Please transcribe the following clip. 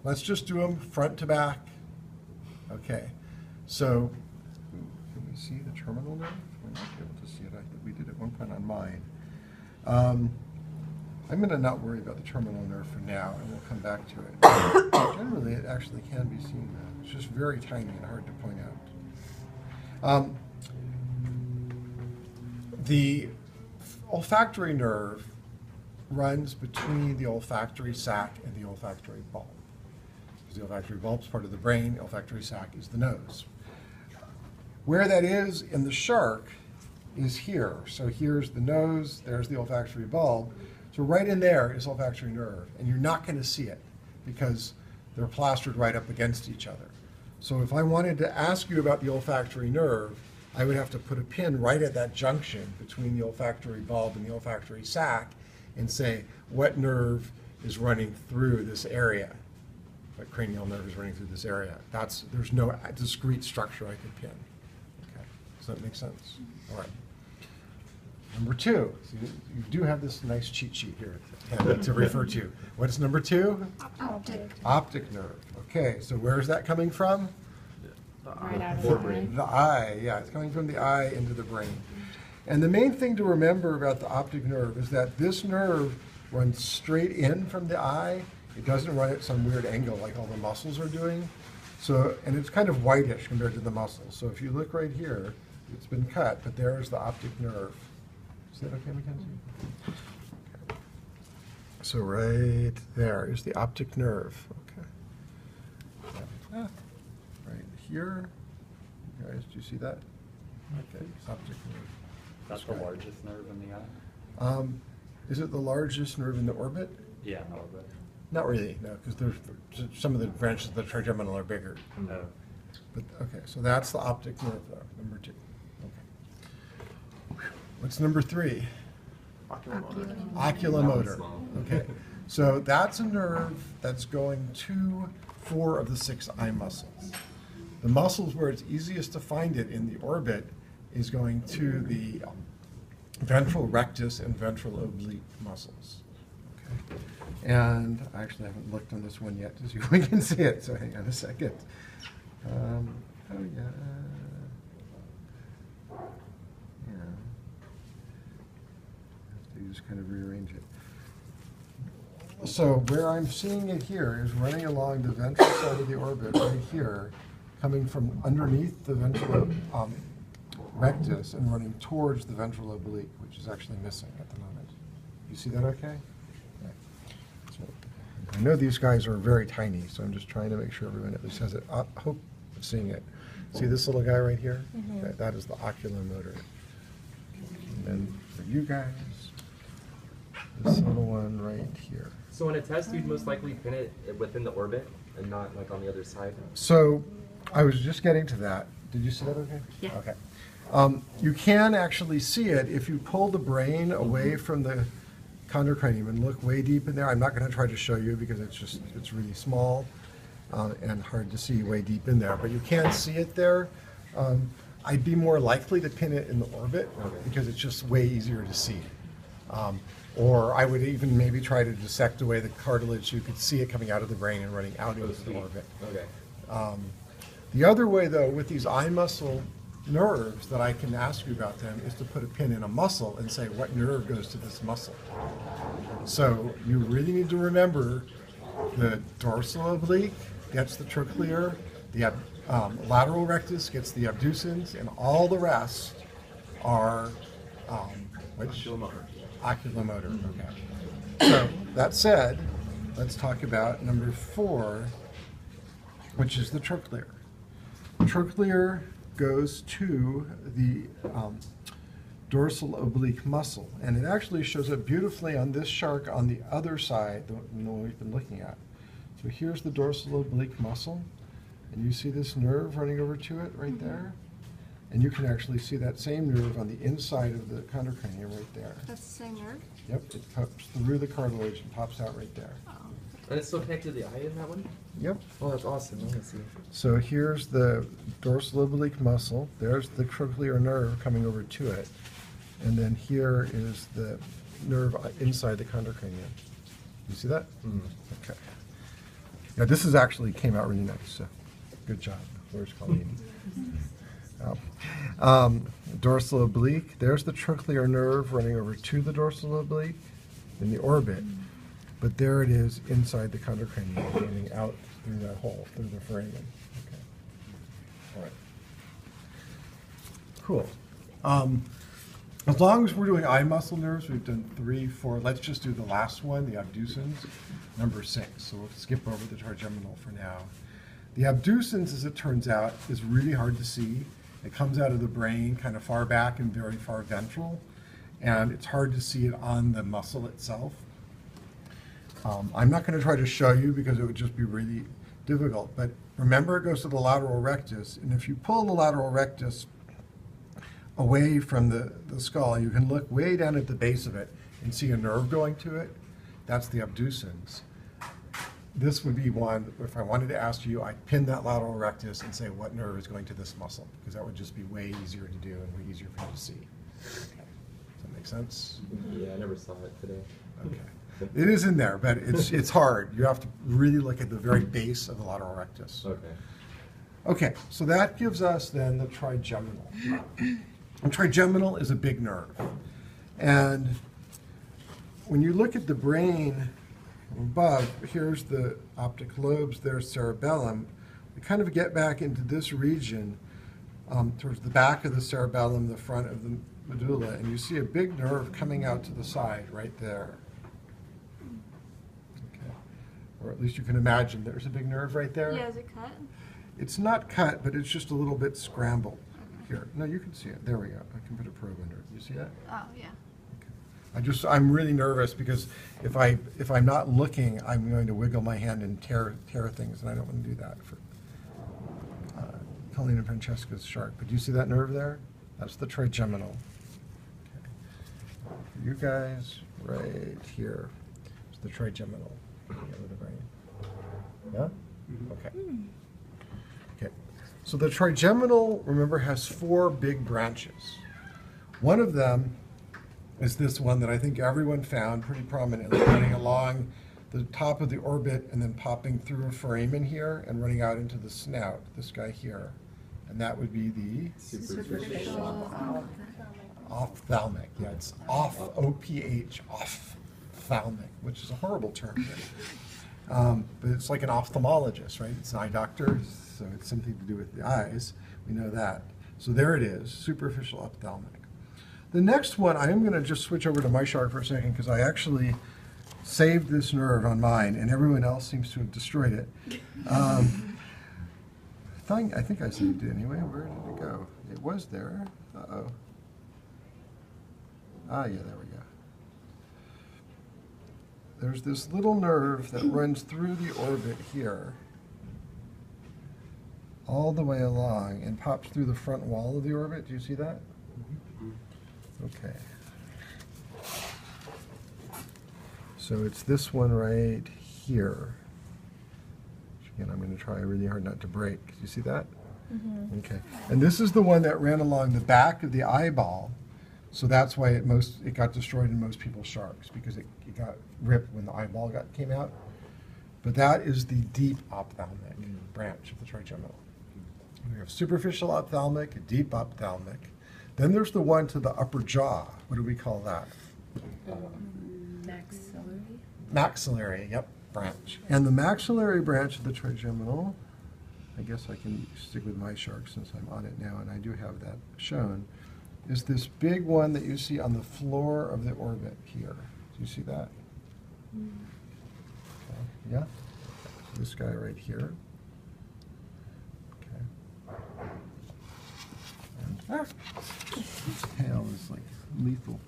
let's just do them front to back. Okay, so can we see the terminal nerve? We might be able to see it. We did at one point on mine. I'm going to not worry about the terminal nerve for now, and we'll come back to it. Generally, it actually can be seen. It's just very tiny and hard to point out. The olfactory nerve runs between the olfactory sac and the olfactory bulb. Because the olfactory bulb is part of the brain, the olfactory sac is the nose. Where that is in the shark is here. So here's the nose, there's the olfactory bulb. So right in there is olfactory nerve, and you're not going to see it because they're plastered right up against each other. So if I wanted to ask you about the olfactory nerve, I would have to put a pin right at that junction between the olfactory bulb and the olfactory sac and say, what nerve is running through this area? What cranial nerve is running through this area? There's no discrete structure I could pin. Okay, does that make sense? All right. Number 2, so you do have this nice cheat sheet here to refer to. What's number 2? Optic. Optic nerve. Okay, so where's that coming from? Right out of the brain. The eye, yeah, it's coming from the eye into the brain. And the main thing to remember about the optic nerve is that this nerve runs straight in from the eye. It doesn't run at some weird angle like all the muscles are doing. So, and it's kind of whitish compared to the muscles. So if you look right here, it's been cut, but there's the optic nerve. Is that okay, Mackenzie? Okay. So right there is the optic nerve. Okay. Right here. You guys, do you see that? Okay, optic nerve. That's the largest nerve in the eye? Is it the largest nerve in the orbit? Yeah, a little bit. Not really, no, because there's some of the branches of the trigeminal are bigger. No. But okay, so that's the optic nerve, though, number 2. Okay. What's number 3? Oculomotor. Okay, so that's a nerve that's going to 4 of the 6 eye muscles. The muscles where it's easiest to find it in the orbit is going to the ventral rectus and ventral oblique muscles. Okay. And I actually haven't looked on this one yet to see if we can see it, so hang on a second. Oh, yeah. Yeah. Have to just kind of rearrange it. So where I'm seeing it here is running along the ventral side of the orbit right here, coming from underneath the ventral rectus and running towards the ventral oblique, which is actually missing at the moment. You see that okay? So, I know these guys are very tiny, so I'm just trying to make sure everyone at least has it. Hope of seeing it. See this little guy right here? Mm-hmm. Okay, that is the oculomotor. And then for you guys, this little one right here. So in a test, you'd most likely pin it within the orbit and not like on the other side? So I was just getting to that. Did you see that okay? Yeah. Okay. You can actually see it if you pull the brain away from the chondrocranium and look way deep in there. I'm not going to try to show you because it's really small and hard to see way deep in there, but you can see it there. I'd be more likely to pin it in the orbit because it's just way easier to see. Or I would even maybe try to dissect away the cartilage so you could see it coming out of the brain and running out into the orbit. Okay. The other way, though, with these eye muscle nerves that I can ask you about them is to put a pin in a muscle and say what nerve goes to this muscle. So you really need to remember the dorsal oblique gets the trochlear, the lateral rectus gets the abducens, and all the rest are oculomotor. Okay. So that said, let's talk about number 4, which is the trochlear. Trochlear goes to the dorsal oblique muscle, and it actually shows up beautifully on this shark on the other side, the one we've been looking at. So here's the dorsal oblique muscle, and you see this nerve running over to it right there, and you can actually see that same nerve on the inside of the chondrocranium right there. That's the same nerve? Yep, it pops through the cartilage and pops out right there. Oh. And it's still connected to the eye in that one? Yep. Oh, that's awesome. I want to see. So here's the dorsal oblique muscle. There's the trochlear nerve coming over to it. And then here is the nerve inside the chondrocranium. You see that? Mm. Okay. Yeah, this is actually came out really nice, so good job. Where's Colleen? Dorsal oblique, there's the trochlear nerve running over to the dorsal oblique in the orbit, but there it is inside the chondrocranium, running out through that hole, through the foramen. Okay. All right. Cool. As long as we're doing eye muscle nerves, we've done 3, 4. Let's just do the last one, the abducens, number 6. So we'll skip over the trigeminal for now. The abducens, as it turns out, is really hard to see. It comes out of the brain kind of far back and very far ventral, and it's hard to see it on the muscle itself. I'm not going to try to show you because it would just be really difficult, but remember it goes to the lateral rectus, and if you pull the lateral rectus away from the skull, you can look way down at the base of it and see a nerve going to it. That's the abducens. This would be one, if I wanted to ask you, I'd pin that lateral rectus and say what nerve is going to this muscle, because that would just be way easier to do and way easier for you to see. Okay. Does that make sense? Yeah, I never saw it today. Okay. It is in there, but it's hard. You have to really look at the very base of the lateral rectus. Okay. Okay, so that gives us then the trigeminal. And trigeminal is a big nerve. And when you look at the brain above, here's the optic lobes, there's cerebellum. We kind of get back into this region towards the back of the cerebellum, the front of the medulla, and you see a big nerve coming out to the side right there. Okay. Or at least you can imagine there's a big nerve right there. Yeah, is it cut? It's not cut, but it's just a little bit scrambled. Here, no, you can see it. There we go. I can put a probe under it. You see that? Oh, yeah. I'm really nervous because if I'm not looking, I'm going to wiggle my hand and tear things, and I don't want to do that for Colleen and Francesca's shark. But do you see that nerve there? That's the trigeminal. Okay. For you guys, right here, it's the trigeminal. Of the brain. Yeah? Okay. Okay. So the trigeminal, remember, has 4 big branches. One of them is this one that I think everyone found pretty prominently, running along the top of the orbit and then popping through a foramen here and running out into the snout, this guy here. And that would be the ophthalmic. Yeah, it's off, O-P-H, ophthalmic, which is a horrible term. But it's like an ophthalmologist, right? It's an eye doctor, so it's something to do with the eyes. We know that. So there it is, superficial ophthalmic. The next one, I am going to just switch over to my shark for a second because I actually saved this nerve on mine, and everyone else seems to have destroyed it. I think I saved it anyway. Where did it go? It was there. Uh-oh. Ah, yeah, there we go. There's this little nerve that runs through the orbit here, all the way along, and pops through the front wall of the orbit. Do you see that? Okay. So it's this one right here. Which again, I'm going to try really hard not to break. Do you see that? Mm-hmm. Okay. And this is the one that ran along the back of the eyeball. So that's why it got destroyed in most people's sharks, because it got ripped when the eyeball came out. But that is the deep ophthalmic branch of the trigeminal. We have superficial ophthalmic, a deep ophthalmic. Then there's the one to the upper jaw. What do we call that? Maxillary. Maxillary, yep, branch. And the maxillary branch of the trigeminal, I guess I can stick with my shark since I'm on it now, and I do have that shown, is this big one that you see on the floor of the orbit here. Do you see that? Okay. Yeah? This guy right here. Okay. And, its tail is like lethal.